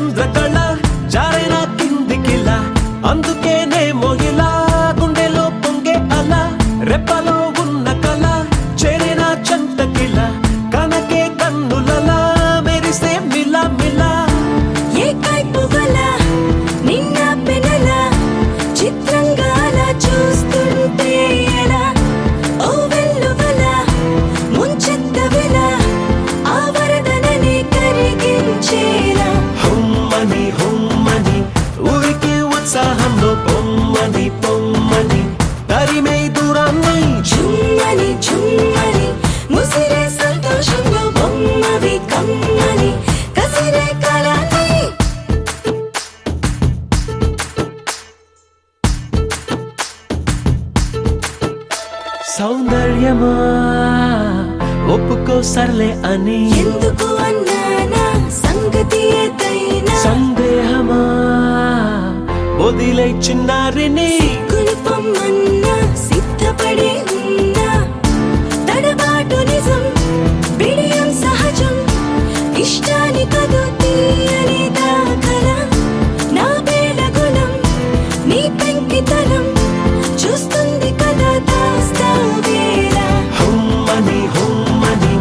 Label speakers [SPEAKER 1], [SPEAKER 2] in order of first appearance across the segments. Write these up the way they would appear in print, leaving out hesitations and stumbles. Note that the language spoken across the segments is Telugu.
[SPEAKER 1] చంద్రకళ జారైన కిందికిలా అందుకేనే మొహిలా గుండెలో పొంగే అలా రెప్పలో ఉన్న కళ చేరిన చంతకిలా కనకే కన్నులలా మెరిసే మిలా మిలా
[SPEAKER 2] ఏ కైపువల నిన్న పెనల చిత్రంగా అలా చూస్తుంటే ఎలా ఓ వెల్లువల ముంచెత్తవెల ఆ వరదనని కరిగించేలా
[SPEAKER 1] హుమ్మని హుమ్మని ఊరికి ఉత్సాహంలో పొమ్మని పొమ్మని తరిమే దూరాన్ని
[SPEAKER 2] ఝుమ్మని ఝుమ్మని ముసిరే సంతోషంలో బొమ్మవి కమ్మని కసిరే కాలాన్ని
[SPEAKER 1] సౌందర్యమా ఒప్పుకో సర్లే అని
[SPEAKER 2] ఎందుకు అన్నానా సంగతి ఏదైనా
[SPEAKER 1] సందేహమా వదిలే చిన్నారిని
[SPEAKER 2] కులుపమ్మన్నా సిద్ధపడే ఉన్నా తడబాటు నిజం బిడియం సహజం ఇష్టాని కదు తీయని దాఖల నా వేళ గుణం నీ పెంకితనం చూస్తుంది కదా దాస్తా వేళ
[SPEAKER 1] హుమ్మని హుమ్మని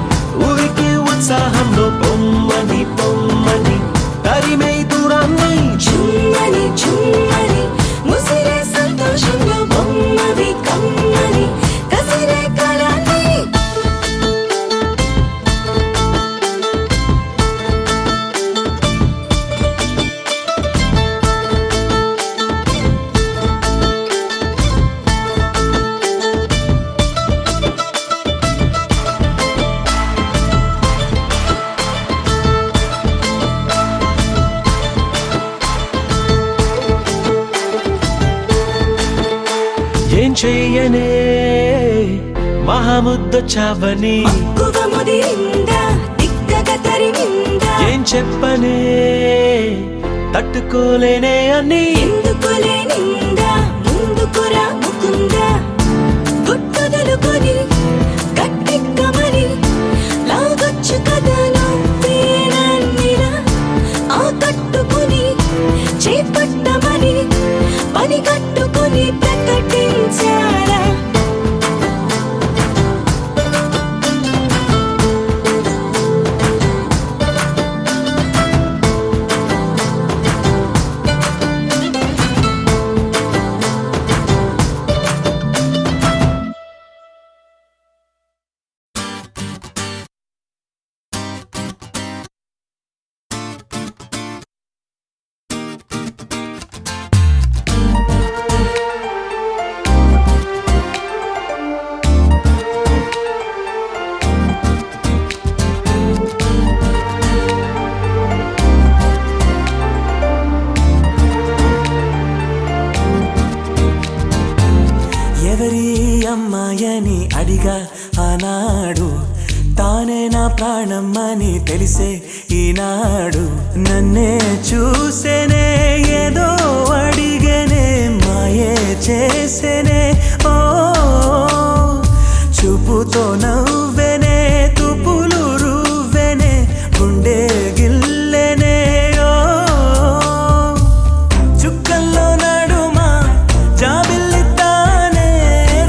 [SPEAKER 1] ఊరికి ఉత్సాహంలో పొమ్మని పొమ్మని తరిమే దూరాన్ని
[SPEAKER 2] ఝుమ్మని ఝుమ్మని ముసిరే సంతోషంలో బొమ్మవి కమ్మని కసిరే కాలాన్ని
[SPEAKER 1] ఏం చెయ్యనే మహాముద్దొచ్చావని
[SPEAKER 2] మక్కువ ముదిరిందా దిక్కగా తరిమిందా
[SPEAKER 1] ఏం చెప్పనే తట్టుకోలేనే అని
[SPEAKER 2] ఎందుకులే నిందా ముందుకురా ముకుందా గుట్టుదలుకొని గట్టెక్కమని లాగొచ్చు కదా నువ్వేనన్నిలా ఆ కట్టుకుని చేపట్టమని పని కట్టుకుని ప్రకటించాలా
[SPEAKER 3] ఎవరి అమ్మాయని అడిగా ఆనాడు తానే నా ప్రాణం అని తెలిసే ఈనాడు నన్నే చూసేనే ఏదో అడిగనే మాయే చేసేనే ఓ చూపుతో నవ్వెనే తుపులు రువ్వెనే గుండె గిల్లెనే ఓ చుక్కల్లో నడుమా జాబిల్లితానే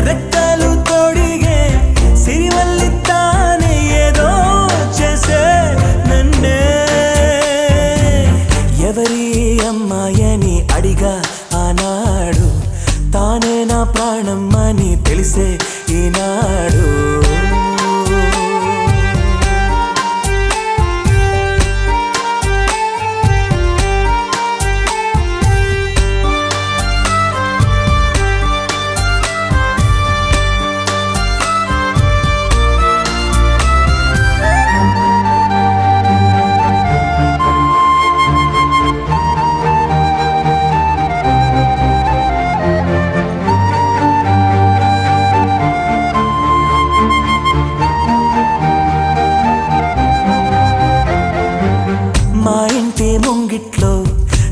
[SPEAKER 3] రెక్కలు తొడిగే సిరివల్లితానే ఏదో చేసే నన్నే ఎవరి అమ్మాయని అడిగా ఆనాడు తానే నా ప్రాణం అని తెలిసే ఈనాడు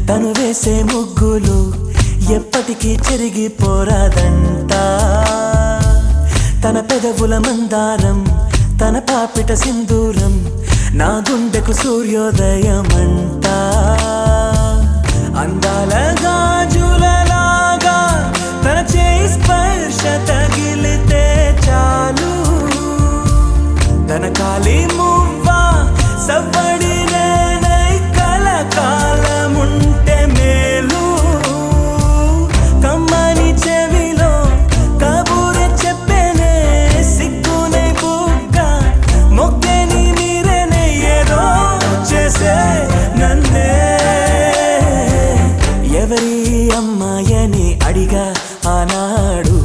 [SPEAKER 3] తను వేసే ముగ్గులు ఎప్పటికీ చెరిగిపోరాదంట తన పెదవుల మందారం తన పాపిట సింధూరం నా గుండెకు సూర్యోదయమంట అందాల గాజులలాగా తన చేయి స్పర్శ తగిలితే చాలు తన కాలి మువ్వ సవ్వడి నేనై కలకాలముంటే మేలు కమ్మని చెవిలో కబూరె చెప్పేనే సిగ్గునే బుగ్గ మొగ్గని మీరేనే ఏదో చేసే నన్నే ఎవరి అమ్మాయని అడిగా ఆనాడు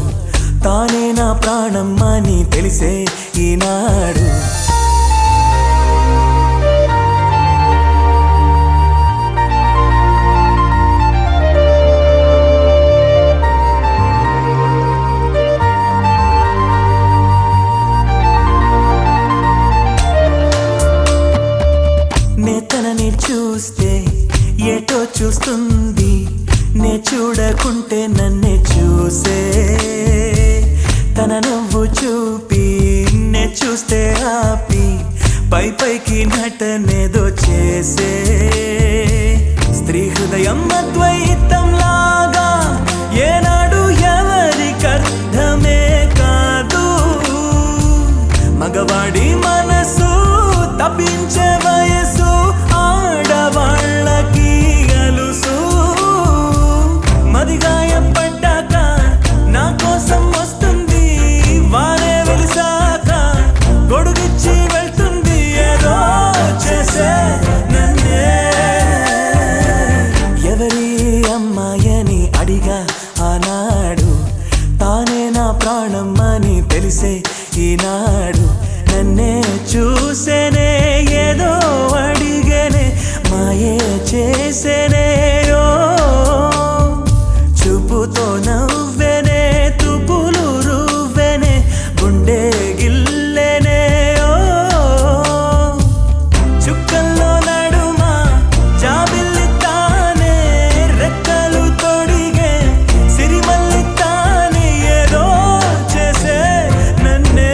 [SPEAKER 3] తానే నా ప్రాణం అని తెలిసే ఈనాడు నేతనని చూస్తే ఏటో చూస్తుంది నే చూడకుంటే నన్నే చూసే తన నవ్వు చూపి నే చూస్తే ఆపి పై పైకి నటనేదో చేసే స్త్రీ హృదయం అద్వైతం లాగా ఏనాడు ఎవరికర్థమే కాదు మగవాడి మనసు తప్పించే వయసు ఆడవాళ్ళకి అలుసు మదిగాయపడ్డాక నా కోసం వస్తుంది వారే వెలిసాక గొడుగిచ్చి వెళ్తుంది ఏదో చేసే నన్నే ఎవరి అమ్మాయని అడిగా ఆనాడు తానే నా ప్రాణం అని తెలిసే ఈనాడు నన్నే చూసేనే ఏదో అడిగేనే మాయే చేసేనే ఓ చూపుతో నవ్వెనే తుపులు రువ్వెనే గుండె గిల్లెనే ఓ చుక్కల్లో నడుమా జాబిల్లి తానే రెక్కలు తొడిగే సిరిమల్లి తానే ఏదో చేసే నన్నే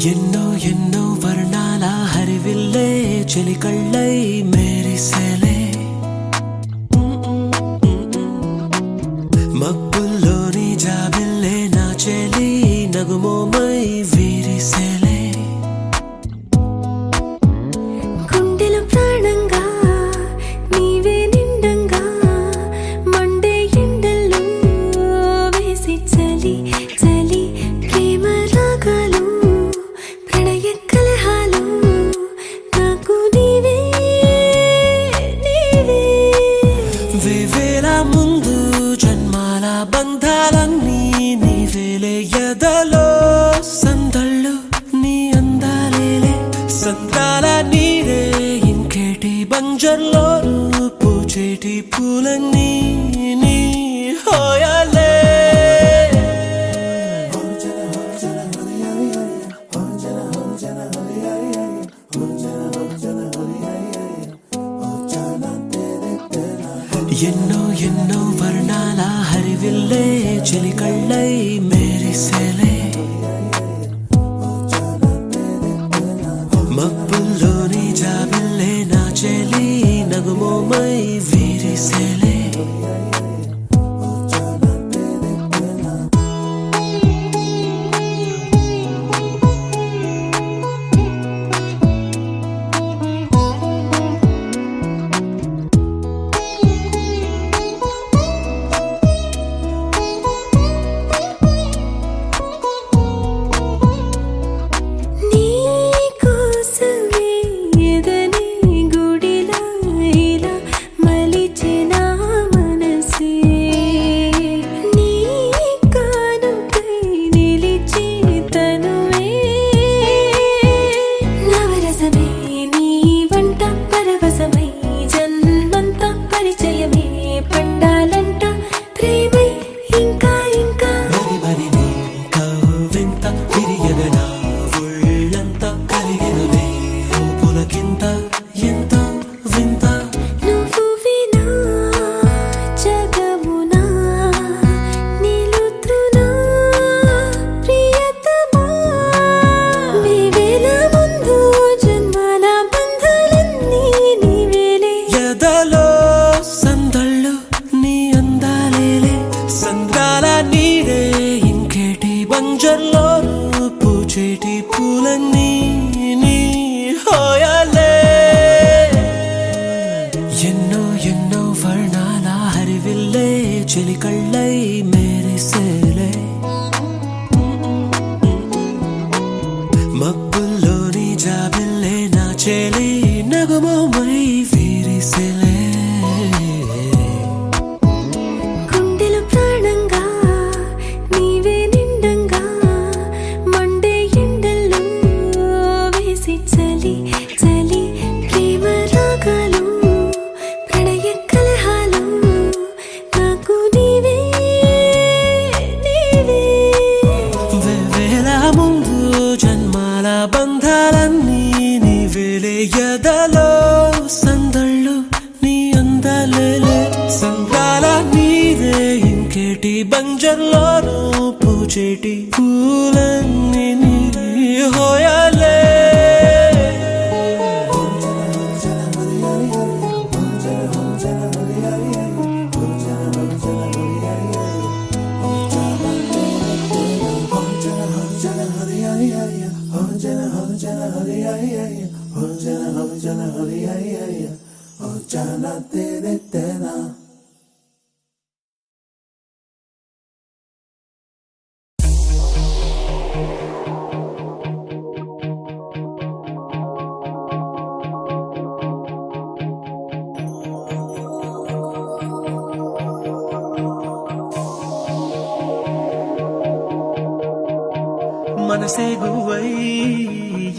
[SPEAKER 1] ఎన్నో ఎన్నో వర్ణాల హరివిల్లే చెలికళ్ళై మేరిసేలే మబ్బుల్లోని జాబిల్లే నా చెలి నగుమోమై వీరిసేలే
[SPEAKER 2] గుండెలో ప్రాణంగా నీవే నిండంగా మండే ఎండల్లో వేసి చలి చలి ప్రేమ రాగాలు ప్రణయ కలహాలు నాకు నీవే నీవే
[SPEAKER 1] వేవేల ముందు జన్మాల బంధాలన్నీ నీవేలే ఎదలో సందళ్ళు నీ అందాలేలే సంతాల నీరే ఇంకేటి బంజర్లోను పూచేటి పూలన్నీ నీ హోయాలే ఎన్నో ఎన్నో వర్ణాల హరివిల్లే చెలికళ్ళై మేరిసేలే మబ్బుల్లోని జాబిల్లే నా చెలి నగుమోమై వీరిసేలే నగుమోమై విరిసెలే
[SPEAKER 2] గుండెలో ప్రాణంగా నీవే నిండంగా మండే ఎండల్లో వేసి చలి చలి ప్రేమ రాగాలు ప్రణయ కలహాలు నాకు నీవే నీవే
[SPEAKER 1] వేవేల ముందు జన్మాల బంధాలన్నీ నీవేలే ఎదలో సందళ్ళు నీ అందాలేలే సంద్రాల నీదే ఇంకేటి బంజర్లోనూ పూచేటి పూలన్నీ నీ హోయాలే మనసే గువై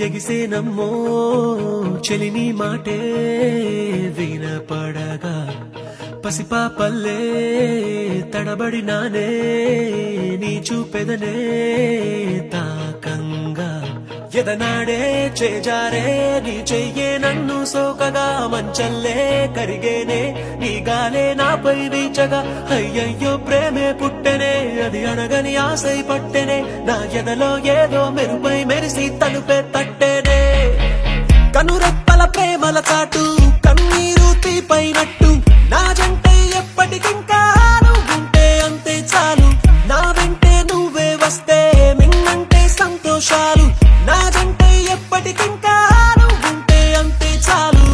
[SPEAKER 1] ఎగిసే నమ్మో చెలిని మాటే వినపడగా పసిపాపల్లే తడబడినానే నీ చూపెదనే తాకంగా ఎదనాడే చేజారే నీ చెయ్యే నన్ను సోకగా మంచల్లే కరిగేనే నీ గాలే నాపై వీచగా అయ్యయ్యో ప్రేమే పుట్టెనే అది అడగని ఆశై పట్టెనే నా ఎదలో ఏదో మెరుపై మెరిసి తలుపే తట్టెనే కనురెప్పల ప్రేమల చాటు కన్నీరు తీపైనట్టు నా జంటే ఎప్పటికింకా నువ్వుంటే అంతే చాలు నా వెంటే నువ్వే వస్తే మిన్నంటే సంతోషాలు నా జంటే ఎప్పటికింకా నువ్వుంటే అంతే చాలు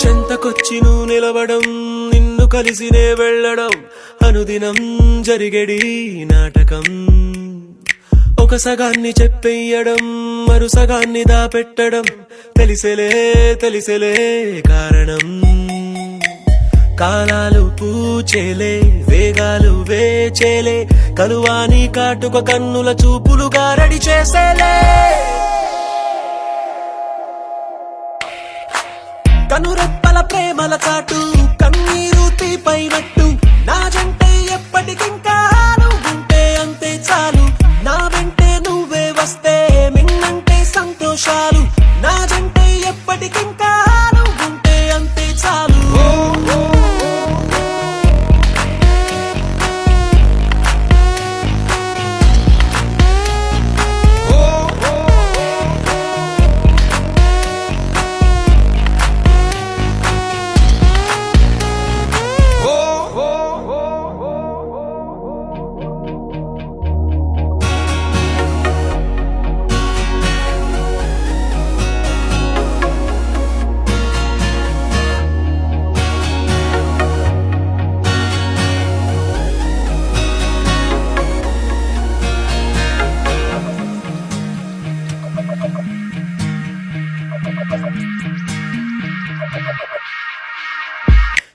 [SPEAKER 1] చెంతకొచ్చి నువ్వు నిలవడం నిన్ను కలిసినే వెళ్ళడం అనుదినం జరిగేడి నాటకం ఒక సగాన్ని చెప్పెయ్యడం మరు సగాన్ని దాపెట్టడం తెలిసెలే తెలిసెలే కారణం కాలాలు పూచేలే వేగాలు వేచేలే కలువాని కాటుక కన్నుల చూపులుగా రెడీ చేసేలే కనురెప్పల ప్రేమల చాటు కన్నీరు తీపైనట్టు నా జంటే ఎప్పటికింకా నువ్వుంటే అంతే చాలు నా వెంటే నువ్వే వస్తే మిన్నంటే సంతోషాలు నా జంటే ఎప్పటికింకా నువ్వుంటే అంతే చాలు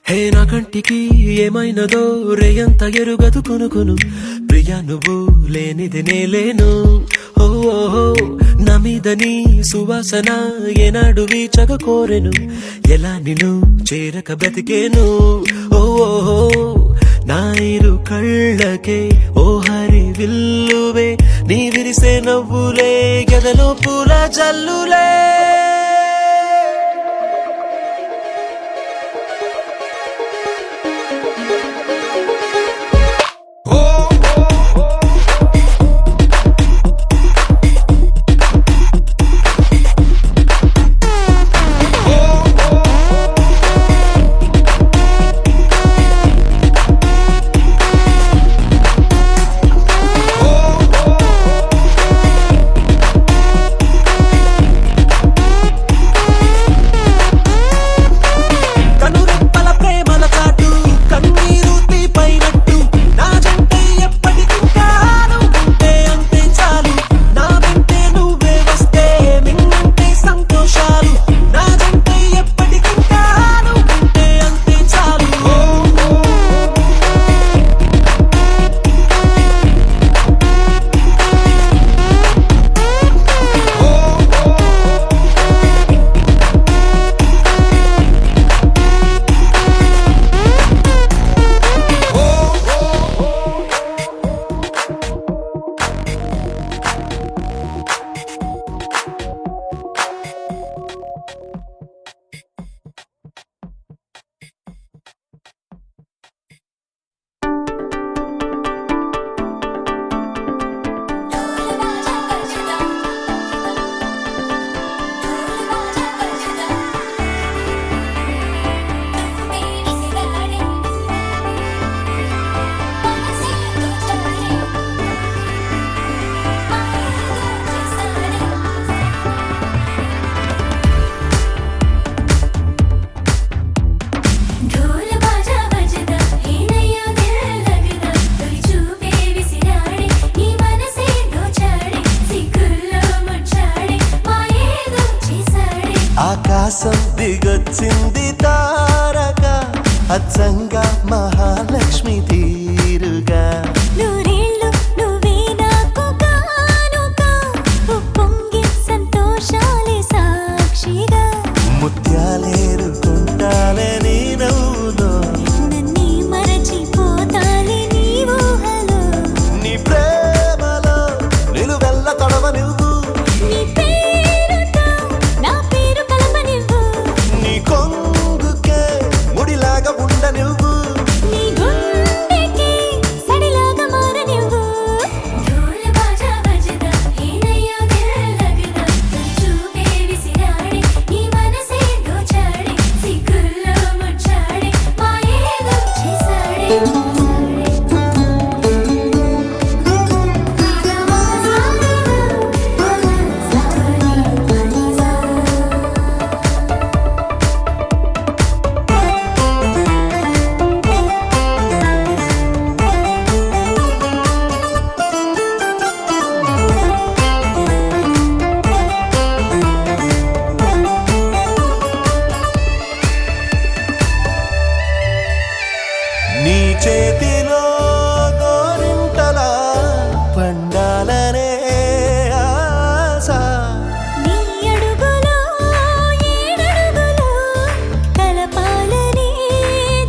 [SPEAKER 1] హే నా కంటికి ఏమైనదో రేయంత ఎరుగదు కొనుకొను ప్రియా నువ్వు లేనిది నేలేను ఓ నా మీద నీ సువాసన ఏనాడు వీచగ కోరెను ఎలా నిన్ను చేరక బ్రతికేను ఓ నా ఇరు కళ్ళకే ఓ హరివిల్లువే నీ విరిసే నవ్వులే గదలో పూల జల్లులే ఆకాశం దిగొచ్చింది తారక అచ్చంగా మహాలక్ష్మి తీరుగా
[SPEAKER 2] నూరేళ్ళు నువ్వే నాకు కానుక ఉప్పొంగే సంతోషాలే సాక్షిగా
[SPEAKER 1] ముత్యాలేరుకుంటాలే నీ నవ్వులో
[SPEAKER 2] నన్నే మరచిపోతాలే నీ ఊహలో
[SPEAKER 1] నీ ప్రేమలో నిలువెల్ల తడవ నువ్వు
[SPEAKER 2] నీ పేరుతో నా పేరు కలపనివ్వు
[SPEAKER 1] నీ కొంగుకే ముడిలాగా ఉండ నువ్వు
[SPEAKER 2] నీ గుండెకి సడిలాగా మారనివ్వు ఢోల్ బాజా బజదా హేనయ్యా దిల్ లగదా చూపే విసిరాడే నీ మనసే దోచాడే సిగ్గుల్లో ముచ్చాడే మాయేదో చేసాడే
[SPEAKER 1] నీ చేతిలో గోరింటలా పండాలనే ఆశ
[SPEAKER 2] నీ అడుగులో ఏడడుగులో కలపాలనే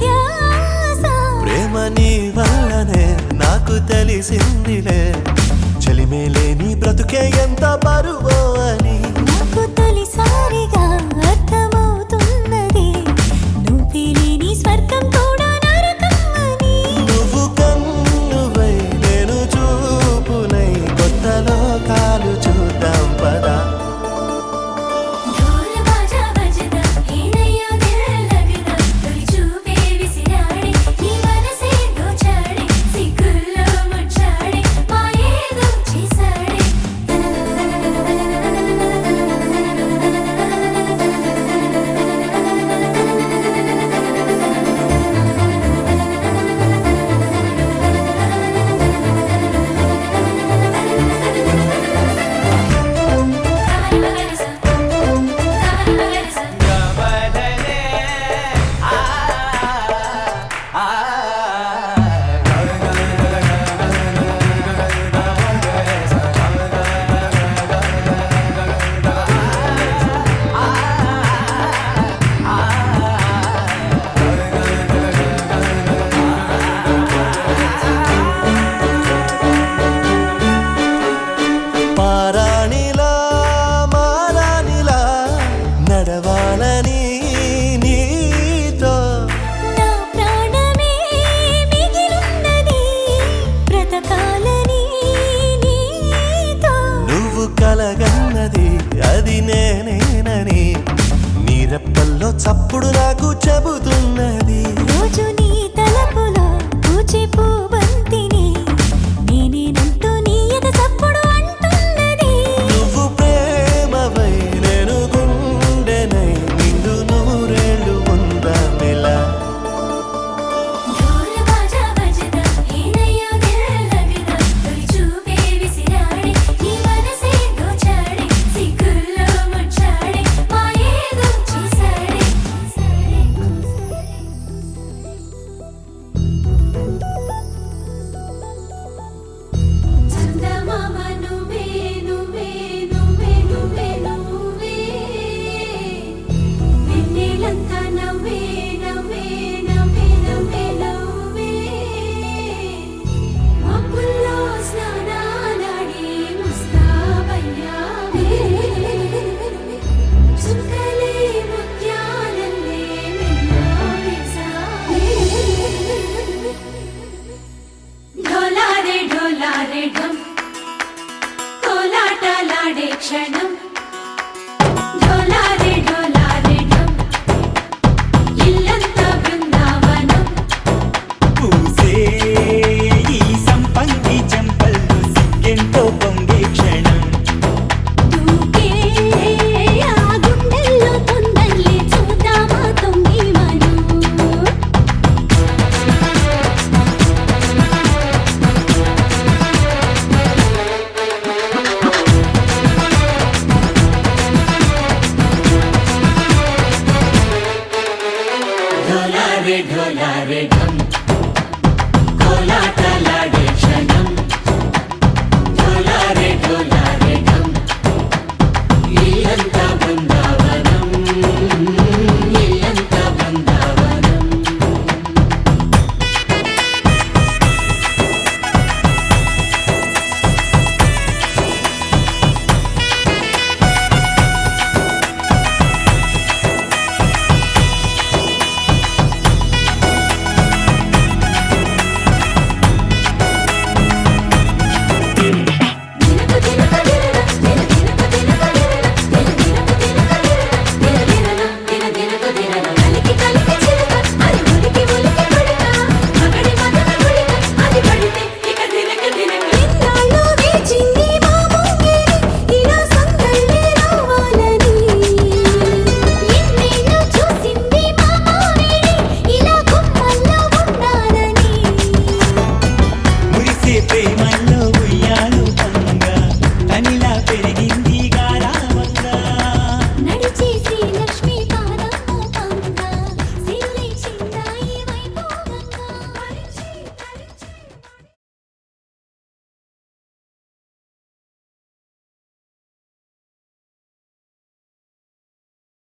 [SPEAKER 2] ధ్యాస
[SPEAKER 1] ప్రేమ నీ వల్లనే నాకు తెలిసిందిలే చలిమేలే నీ బ్రతుకే ఎంత బరువో అని
[SPEAKER 2] నాకు తొలిసారిగా అర్థమవుతున్నది నువ్వే లేని స్వర్గం కూడా నరకం అని
[SPEAKER 1] నువ్వు కన్నువై నేను చూపునై కొత్త లోకాలు చూద్దాం పదా
[SPEAKER 2] ఢోల్ బాజా బజదా హేనయ్యా దిల్ లగదా తొలి చూపే విసిరాడే నీ మనసే దోచాడే సిగ్గుల్లో ముచ్చాడే మాయేదో చేసాడే
[SPEAKER 1] కన్నది అది నేనేనని నీ రెప్పల్లో చప్పుడు నాకు చెబుతున్నది.
[SPEAKER 2] రోజు నీ తలపులో పూచే పూబంతిని నేనేనంటూ నీ ఎద చప్పుడు అంటున్నది.
[SPEAKER 1] నువ్వు ప్రేమవై నేను గుండెనై నిండు నూరేళ్ళు ఉందామెలా.
[SPEAKER 2] ఢోల్ బాజా బజదా ఏనయ్యో దిల్ లగదా తొలి చూపే విసిరాడే నీ మనసే దోచాడే సిగ్గుల్లో ముచ్చాడే మాయేదో చేసాడే. చందమామ నువ్వే నువ్వే నువ్వే నువ్వే నువ్వే వెన్నెలంతా నవ్వే నవ్వే నవ్వే నవ్వే నవ్వే మబ్బుల్లో స్నానాలాడి ముస్తాబయ్యావే చుక్కలే ముత్యాలల్లే మెల్లో వేసావే. ఢోలారే ఢోలారే ఢం కోలాటలాడే క్షణం